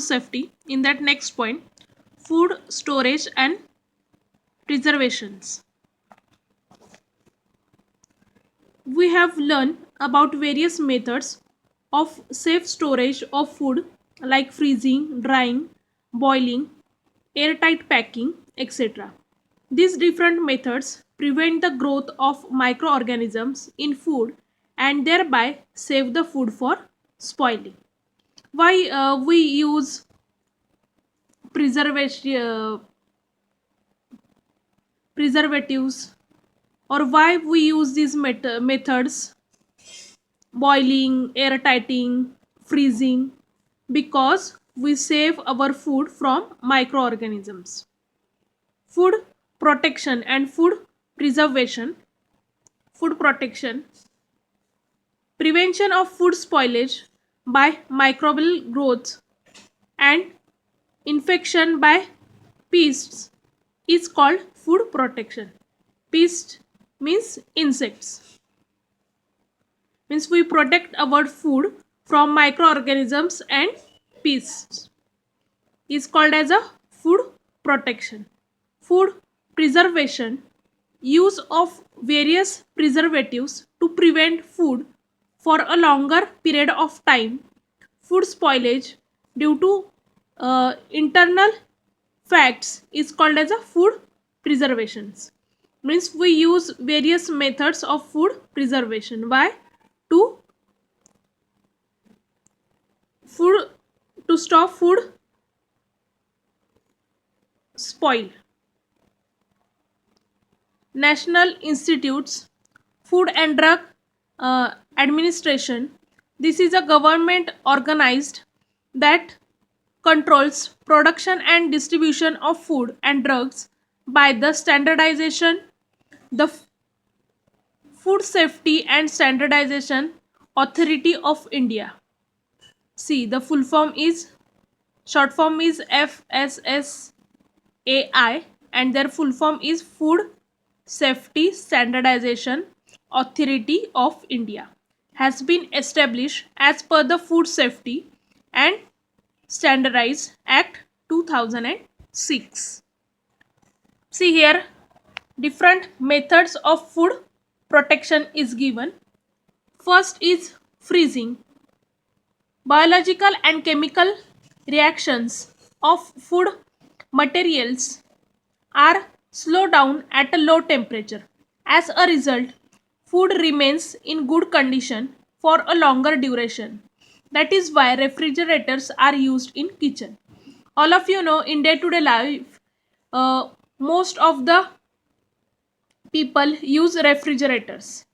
safety. In that next point, food storage and preservations. We have learned about various methods of safe storage of food like freezing, drying, boiling, airtight packing, etc. These different methods prevent the growth of microorganisms in food and thereby save the food for spoiling. Why we use preservatives, or why we use these methods, boiling, airtighting, freezing? Because we save our food from microorganisms. Food protection and food preservation. Food protection, prevention of food spoilage by microbial growth and infection by pests is called food protection. Pest means insects. Means we protect our food from microorganisms and pests. Is called as a food protection. Food preservation, use of various preservatives to prevent food for a longer period of time. Food spoilage due to internal facts is called as a food preservations. Means we use various methods of food preservation. Why? To food, to stop food spoil. National Institutes Food and Drug Administration. This is a government organized that controls production and distribution of food and drugs by the standardization, the Food Safety and Standardization Authority of India. See, the full form is, short form is FSSAI, and their full form is Food Safety Standardization Authority of India. Has been established as per the Food Safety and Standardized Act 2006. See here, different methods of food protection is given. First is freezing. Biological and chemical reactions of food materials are slowed down at a low temperature. As a result, food remains in good condition for a longer duration. That is why refrigerators are used in kitchen. All of you know, in day-to-day life, most of the people use refrigerators.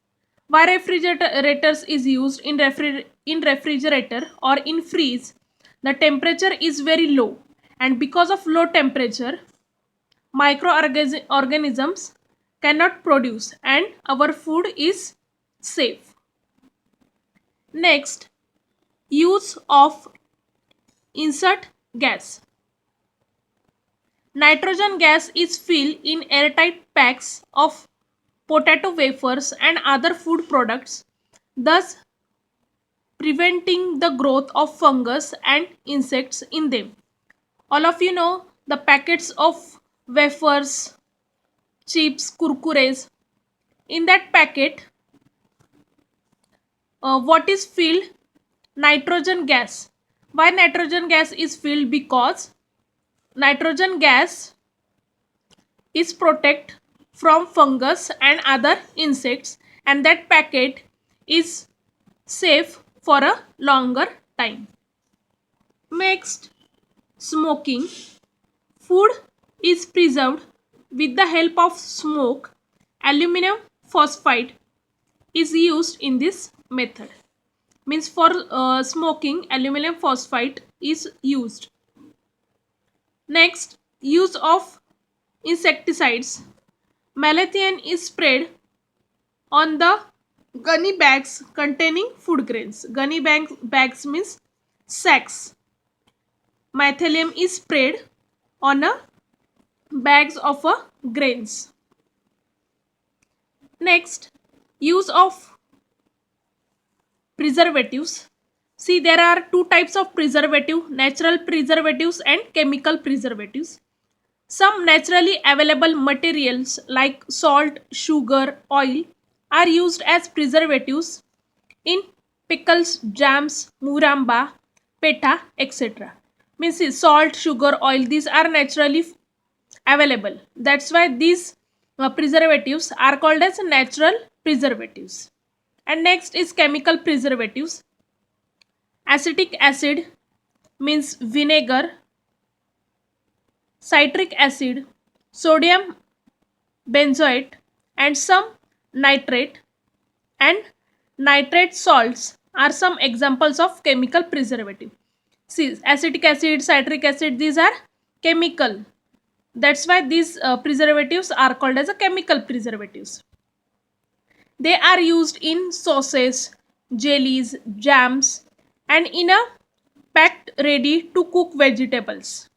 Why refrigerators is used in refrigerator or in freeze? The temperature is very low, and because of low temperature, microorganisms cannot produce and our food is safe. Next, use of insert gas. Nitrogen gas is filled in airtight packs of potato wafers and other food products, thus preventing the growth of fungus and insects in them. All of you know the packets of wafers, chips, kurkures. In that packet, what is filled? Nitrogen gas. Why nitrogen gas is filled? Because nitrogen gas is protect from fungus and other insects, and that packet is safe for a longer time. Next, smoking. Food is preserved with the help of smoke. Aluminum phosphide is used in this method. Means for smoking, aluminum phosphide is used. Next, use of insecticides. Malathion is sprayed on the gunny bags containing food grains. Gunny bags means sacks. Methylium is sprayed on a bags of grains. Next, use of preservatives. See, there are two types of preservative, natural preservatives and chemical preservatives. Some naturally available materials like salt, sugar, oil are used as preservatives in pickles, jams, muramba, peta, etc. Means see, salt, sugar, oil, these are naturally available. That's why these preservatives are called as natural preservatives. And next is chemical preservatives. Acetic acid means vinegar, citric acid, sodium benzoate, and some nitrate and nitrate salts are some examples of chemical preservative. See, acetic acid, citric acid, these are chemical. That's why these preservatives are called as a chemical preservatives. They are used in sauces, jellies, jams, and in a packed ready to cook vegetables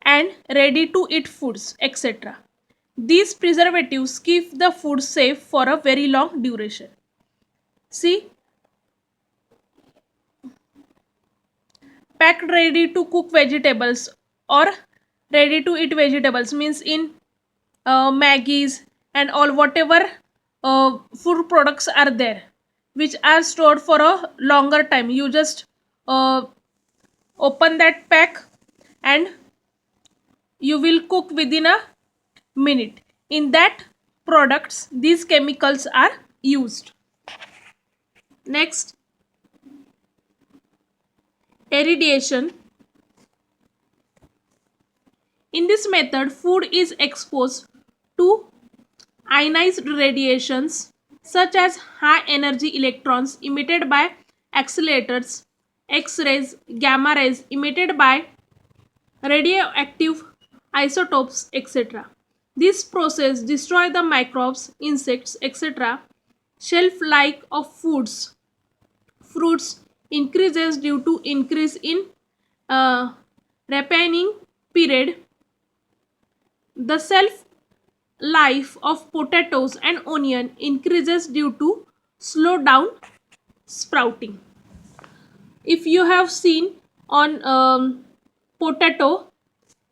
and ready to eat foods, etc. These preservatives keep the food safe for a very long duration. See, packed ready to cook vegetables or ready to eat vegetables means in Maggies and all whatever food products are there which are stored for a longer time. You just uh, open that pack and you will cook within a minute. In that products these chemicals are used. Next, irradiation. In this method, food is exposed to ionized radiations such as high energy electrons emitted by accelerators, X-rays, gamma rays emitted by radioactive isotopes, etc. This process destroys the microbes, insects, etc. Shelf life of fruits increases due to increase in ripening period. The shelf life of potatoes and onion increases due to slow down sprouting. If you have seen on potato,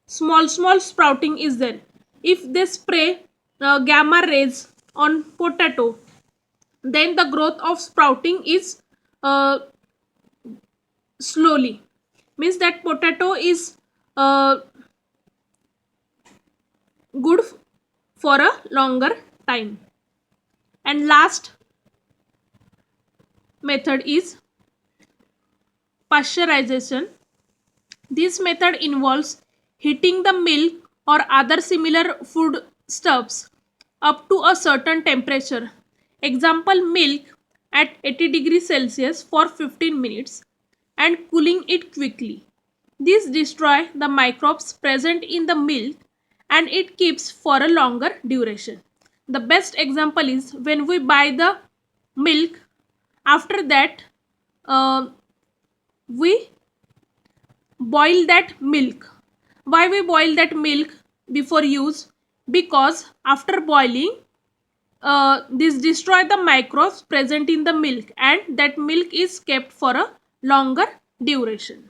small sprouting is there. If they spray gamma rays on potato, then the growth of sprouting is uh, slowly. Means that potato is uh, good for a longer time. And last method is pasteurization. This method involves heating the milk or other similar foodstuffs up to a certain temperature. Example, milk at 80 degrees Celsius for 15 minutes and cooling it quickly. This destroys the microbes present in the milk and it keeps for a longer duration. The best example is when we buy the milk, after that uh, we boil that milk. Why we boil that milk before use? Because after boiling, this destroy the microbes present in the milk and that milk is kept for a longer duration.